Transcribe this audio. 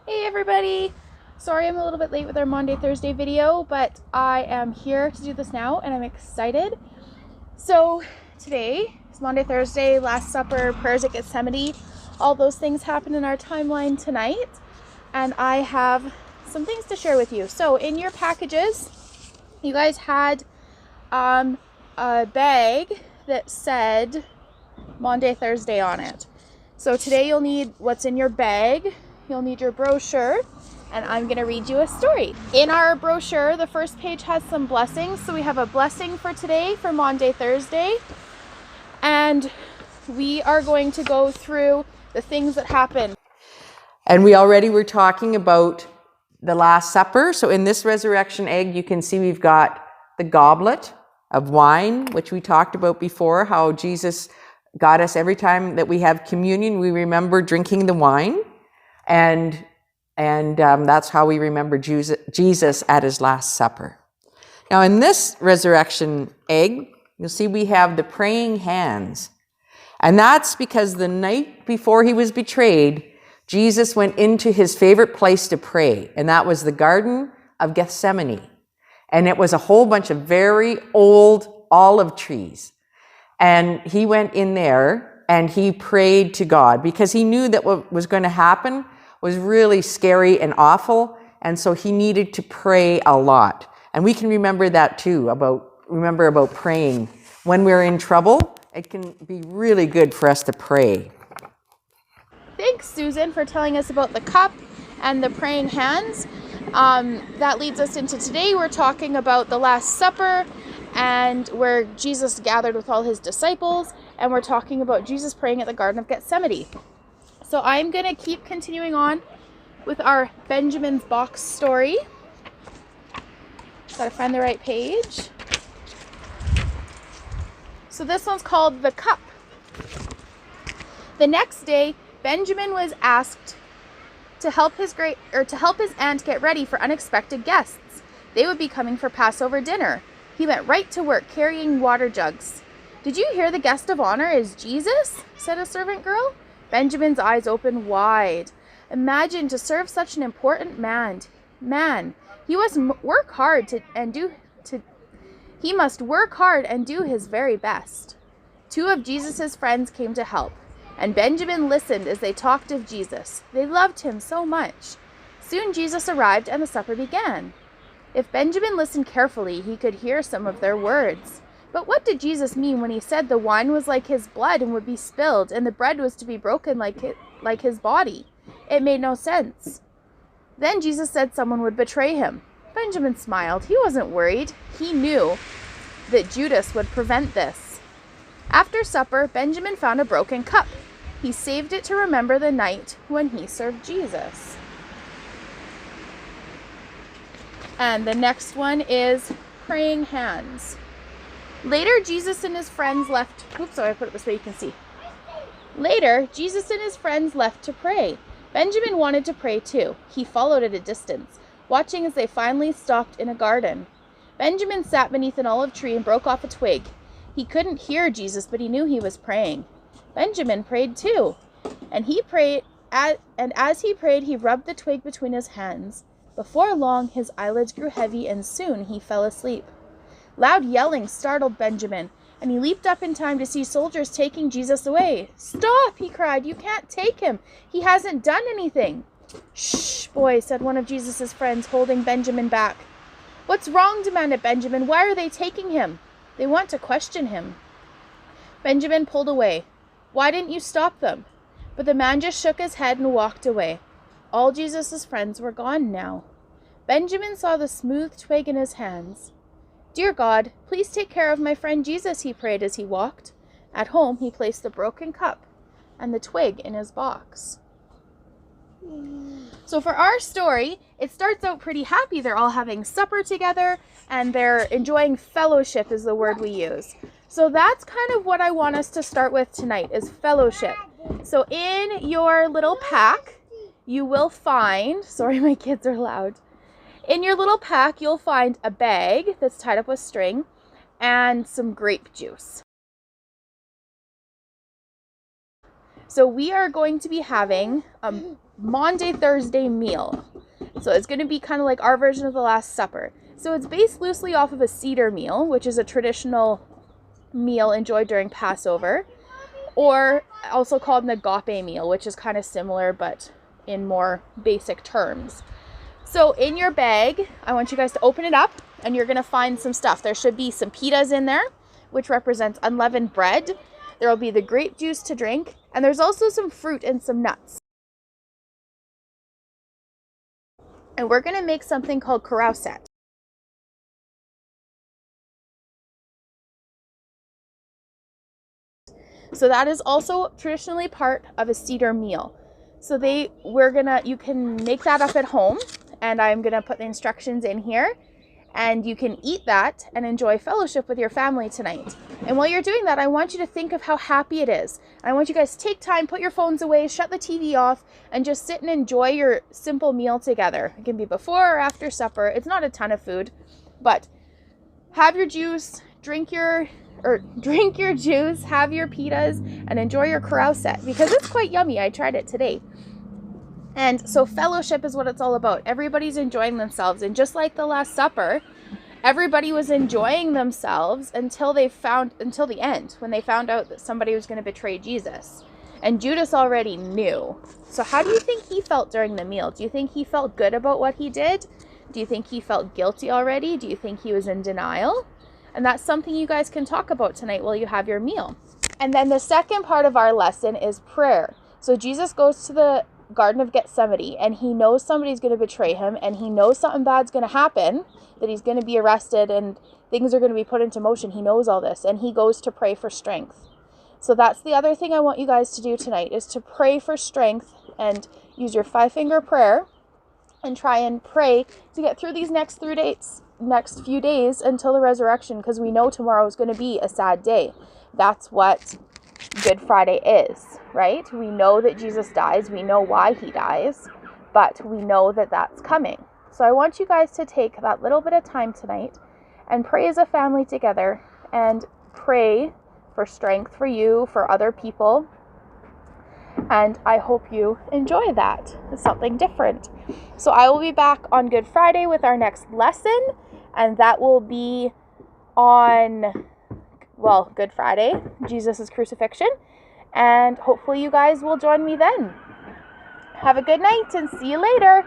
Hey everybody! Sorry I'm a little bit late with our Maundy Thursday video, but I am here to do this now and I'm excited. So today is Maundy Thursday, Last Supper, prayers at Gethsemane. All those things happen in our timeline tonight, and I have some things to share with you. So in your packages, you guys had a bag that said Maundy Thursday on it. So today you'll need what's in your bag. You'll need your brochure, and I'm going to read you a story. In our brochure, the first page has some blessings. So we have a blessing for today for Maundy Thursday, and we are going to go through the things that happen. And we already were talking about the Last Supper. So in this resurrection egg, you can see we've got the goblet of wine, which we talked about before, how Jesus got us every time that we have communion, we remember drinking the wine. And that's how we remember Jesus at his Last Supper. Now in this resurrection egg, you'll see we have the praying hands. And that's because the night before he was betrayed, Jesus went into his favorite place to pray. And that was the Garden of Gethsemane. And it was a whole bunch of very old olive trees. And he went in there and he prayed to God because he knew that what was going to happen was really scary and awful. And so he needed to pray a lot. And we can remember that too, about praying. When we're in trouble, it can be really good for us to pray. Thanks, Susan, for telling us about the cup and the praying hands. That leads us into today. We're talking about the Last Supper and where Jesus gathered with all his disciples. And we're talking about Jesus praying at the Garden of Gethsemane. So I'm going to keep continuing on with our Benjamin's box story. Gotta find the right page. So this one's called The Cup. The next day, Benjamin was asked to help his aunt get ready for unexpected guests. They would be coming for Passover dinner. He went right to work carrying water jugs. "Did you hear the guest of honor is Jesus?" said a servant girl. Benjamin's eyes opened wide. Imagine to serve such an important man. He must work hard and do his very best. Two of Jesus' friends came to help, and Benjamin listened as they talked of Jesus. They loved him so much. Soon Jesus arrived and the supper began. If Benjamin listened carefully, he could hear some of their words. But what did Jesus mean when he said the wine was like his blood and would be spilled, and the bread was to be broken like his body? It made no sense. Then Jesus said someone would betray him. Benjamin smiled. He wasn't worried. He knew that Judas would prevent this. After supper, Benjamin found a broken cup. He saved it to remember the night when he served Jesus. And the next one is praying hands. Later, Jesus and his friends left. I put it this way you can see. Later, Jesus and his friends left to pray. Benjamin wanted to pray too. He followed at a distance, watching as they finally stopped in a garden. Benjamin sat beneath an olive tree and broke off a twig. He couldn't hear Jesus, but he knew he was praying. Benjamin prayed too, and as he prayed, he rubbed the twig between his hands. Before long, his eyelids grew heavy, and soon he fell asleep. Loud yelling startled Benjamin, and he leaped up in time to see soldiers taking Jesus away. "Stop!" he cried. "You can't take him. He hasn't done anything." "Shh, boy," said one of Jesus' friends, holding Benjamin back. "What's wrong?" demanded Benjamin. "Why are they taking him?" "They want to question him." Benjamin pulled away. "Why didn't you stop them?" But the man just shook his head and walked away. All Jesus' friends were gone now. Benjamin saw the smooth twig in his hands. "Dear God, please take care of my friend Jesus," he prayed as he walked. At home, he placed the broken cup and the twig in his box. So for our story, it starts out pretty happy. They're all having supper together, and they're enjoying fellowship is the word we use. So that's kind of what I want us to start with tonight, is fellowship. So in your little pack, you will find, sorry, my kids are loud. In your little pack, you'll find a bag that's tied up with string and some grape juice. So we are going to be having a Maundy Thursday meal. So it's going to be kind of like our version of the Last Supper. So it's based loosely off of a Seder meal, which is a traditional meal enjoyed during Passover, or also called an agape meal, which is kind of similar but in more basic terms. So in your bag, I want you guys to open it up, and you're going to find some stuff. There should be some pitas in there, which represents unleavened bread. There will be the grape juice to drink, and there's also some fruit and some nuts. And we're going to make something called carouset. So that is also traditionally part of a Seder meal. So you can make that up at home, and I'm gonna put the instructions in here, and you can eat that and enjoy fellowship with your family tonight. And while you're doing that, I want you to think of how happy it is. I want you guys to take time, put your phones away, shut the TV off, and just sit and enjoy your simple meal together. It can be before or after supper. It's not a ton of food, but have your juice, drink your juice, have your pitas, and enjoy your carouset, because it's quite yummy. I tried it today. And so fellowship is what it's all about. Everybody's enjoying themselves. And just like the Last Supper, everybody was enjoying themselves until the end, when they found out that somebody was going to betray Jesus. And Judas already knew. So how do you think he felt during the meal? Do you think he felt good about what he did? Do you think he felt guilty already? Do you think he was in denial? And that's something you guys can talk about tonight while you have your meal. And then the second part of our lesson is prayer. So Jesus goes to the Garden of Gethsemane, and he knows somebody's going to betray him, and he knows something bad's going to happen, that he's going to be arrested and things are going to be put into motion. He knows all this, and he goes to pray for strength. So that's the other thing I want you guys to do tonight, is to pray for strength and use your 5-finger prayer and try and pray to get through these next few days until the resurrection, because we know tomorrow is going to be a sad day. That's what Good Friday is, right? We know that Jesus dies. We know why he dies, but we know that that's coming. So I want you guys to take that little bit of time tonight and pray as a family together, and pray for strength for you, for other people. And I hope you enjoy that. It's something different. So I will be back on Good Friday with our next lesson, and that will be on, Good Friday, Jesus' crucifixion. And hopefully you guys will join me then. Have a good night and see you later.